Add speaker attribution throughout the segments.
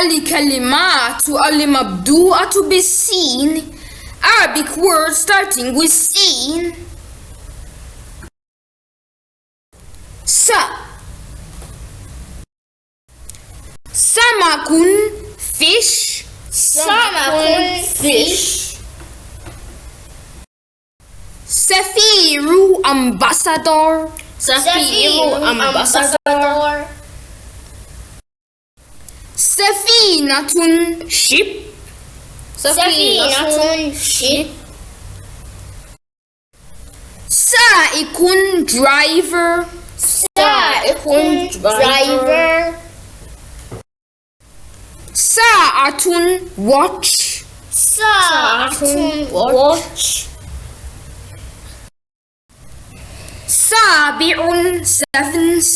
Speaker 1: الكلمات المبدوءة بالسين. Arabic words starting with سين. سمك fish. سفير ambassador. سفينة ship. سائق driver. ساعة watch. سابع seventh.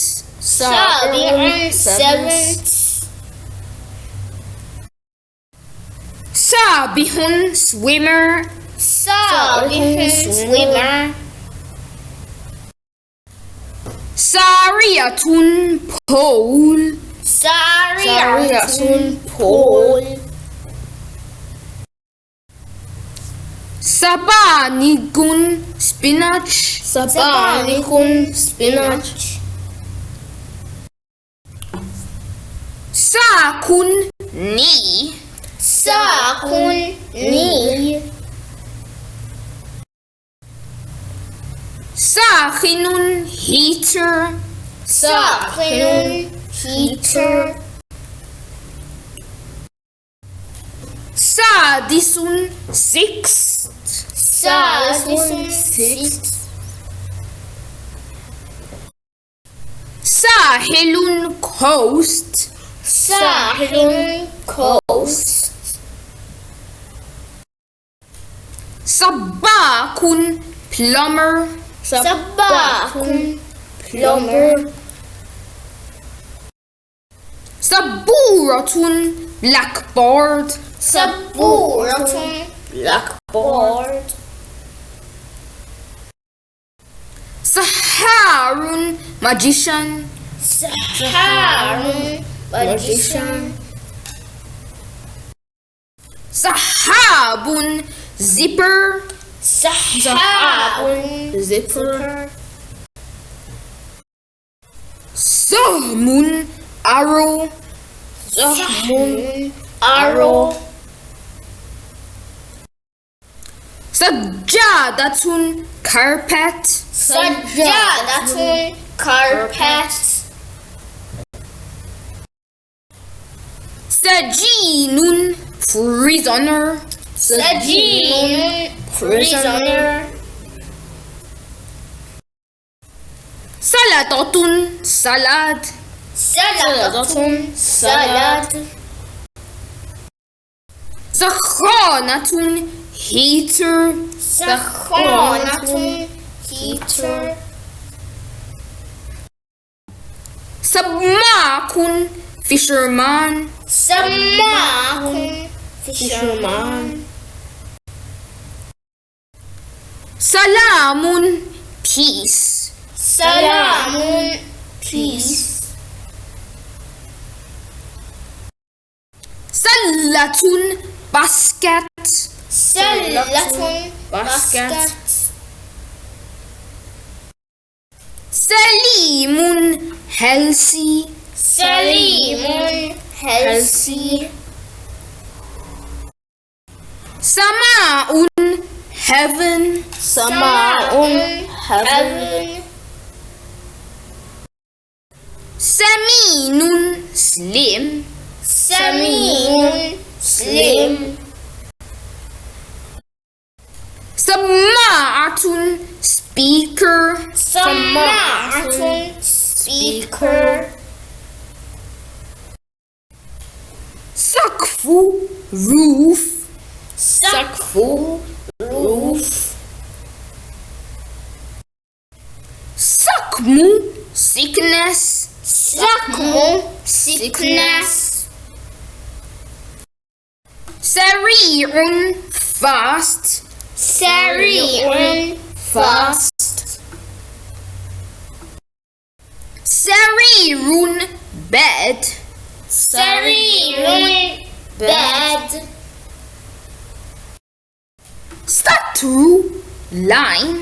Speaker 1: سابح swimmer. سارية pole. سبانخ spinach. ساق knee. ساخن heater. سادس sixth. ساحل coast. سباك plumber. سبورة blackboard. سحار magician. سحاب zipper. سهم arrow. سجادة carpet. سجين prisoner. سلطة salad. سخانة heater. سماك fisherman. سلام peace. سلة basket. سليم healthy. سماء heaven. سمين slim. سماعة speaker. سقف roof. سقم sickness. سريع fast. سرير bed.
Speaker 2: سرير iron bed.
Speaker 1: سطر line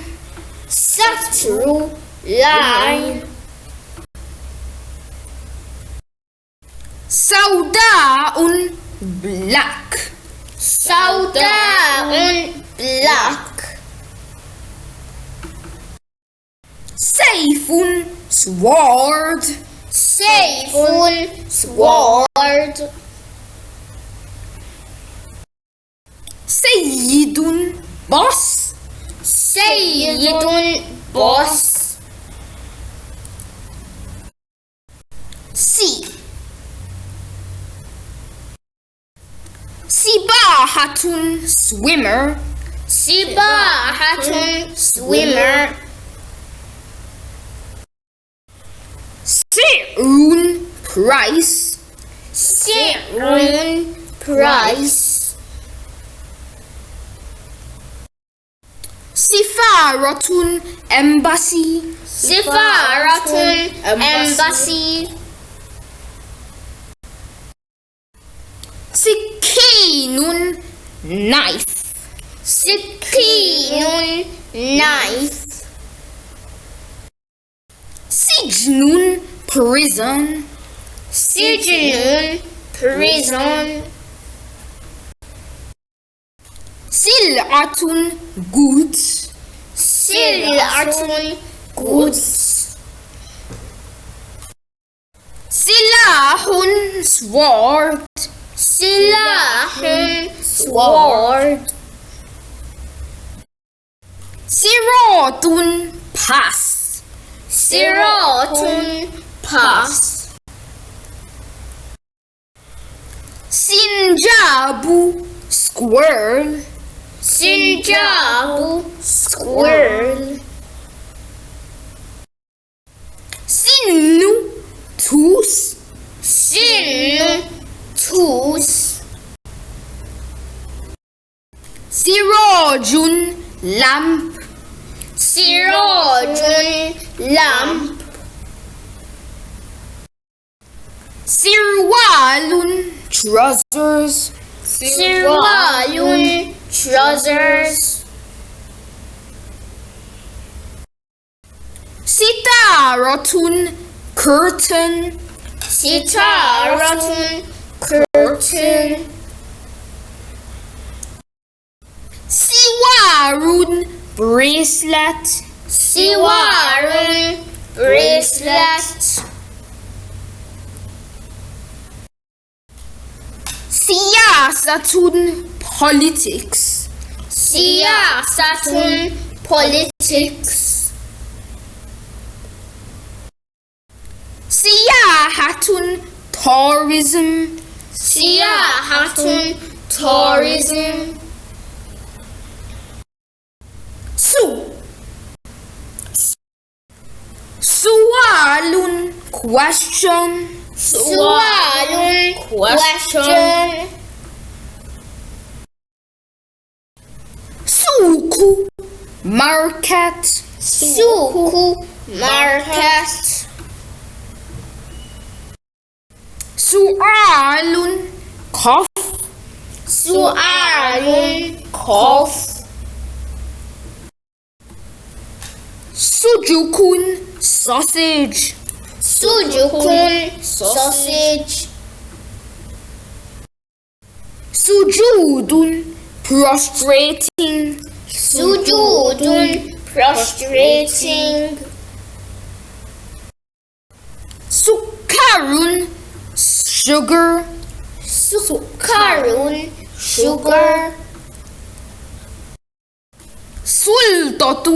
Speaker 2: سطر line.
Speaker 1: سوداء black
Speaker 2: سوداء black.
Speaker 1: سيف sword
Speaker 2: سيف sword.
Speaker 1: سيد boss
Speaker 2: سيد boss.
Speaker 1: سي سباحة swimmer
Speaker 2: سباحة swimmer.
Speaker 1: سعر price
Speaker 2: سعر price.
Speaker 1: سفارة embassy
Speaker 2: سفارة embassy.
Speaker 1: سكين knife
Speaker 2: سكين knife.
Speaker 1: سجن prison
Speaker 2: سجن prison.
Speaker 1: سلعة goods
Speaker 2: سلعة goods.
Speaker 1: سلاح sword
Speaker 2: سلاح sword.
Speaker 1: صراط pass
Speaker 2: صراط pass.
Speaker 1: سنجاب squirrel
Speaker 2: سنجاب squirrel.
Speaker 1: سن tooth
Speaker 2: سن tooth.
Speaker 1: سراج lamp
Speaker 2: سراج lamp.
Speaker 1: سروال trousers
Speaker 2: سروال trousers.
Speaker 1: ستارة curtain
Speaker 2: ستارة curtain.
Speaker 1: سوار bracelet
Speaker 2: سوار bracelet.
Speaker 1: سياسة politics
Speaker 2: سياسة politics.
Speaker 1: سياحة tourism
Speaker 2: سياحة tourism.
Speaker 1: سؤال question
Speaker 2: سؤال question.
Speaker 1: سوق market
Speaker 2: سوق market.
Speaker 1: سؤال cough
Speaker 2: سؤال cough.
Speaker 1: سجق sausage
Speaker 2: سجق sausage.
Speaker 1: سجود prostrating
Speaker 2: سجود prostrating.
Speaker 1: سكر sugar
Speaker 2: سكر sugar.
Speaker 1: سلطة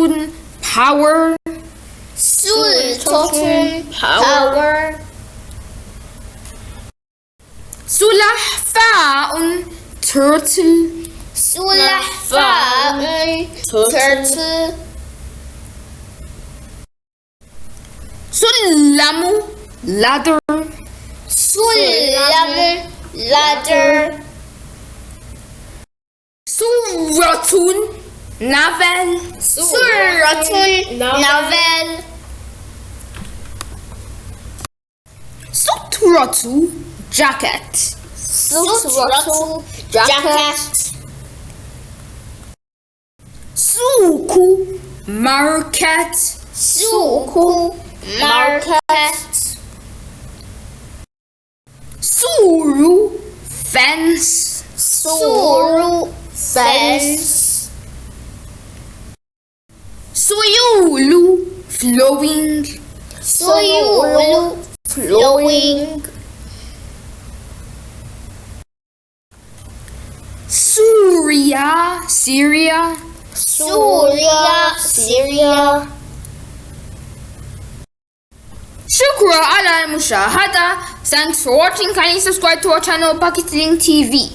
Speaker 1: power
Speaker 2: سلطة power.
Speaker 1: سلحفاء turtle
Speaker 2: سلحفاء turtle.
Speaker 1: سلم ladder
Speaker 2: سلم ladder.
Speaker 1: سورة novel
Speaker 2: سورة novel.
Speaker 1: سترة jacket
Speaker 2: suit, jacket.
Speaker 1: Suku, market.
Speaker 2: Suku, market.
Speaker 1: Suru, fence.
Speaker 2: Suru, fence.
Speaker 1: Suyulu, flowing.
Speaker 2: Suyulu, flowing.
Speaker 1: Syria, Syria.
Speaker 2: Syria.
Speaker 1: Shukra ala al-mushahada. Thanks for watching. Kindly subscribe to our channel ObaKids TV.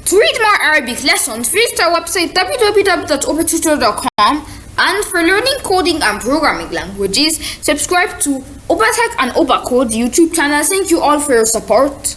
Speaker 1: To read more Arabic lessons, visit our website www.obaTutor.com, and for learning coding and programming languages, subscribe to ObaTech and ObaCode YouTube channels. Thank you all for your support.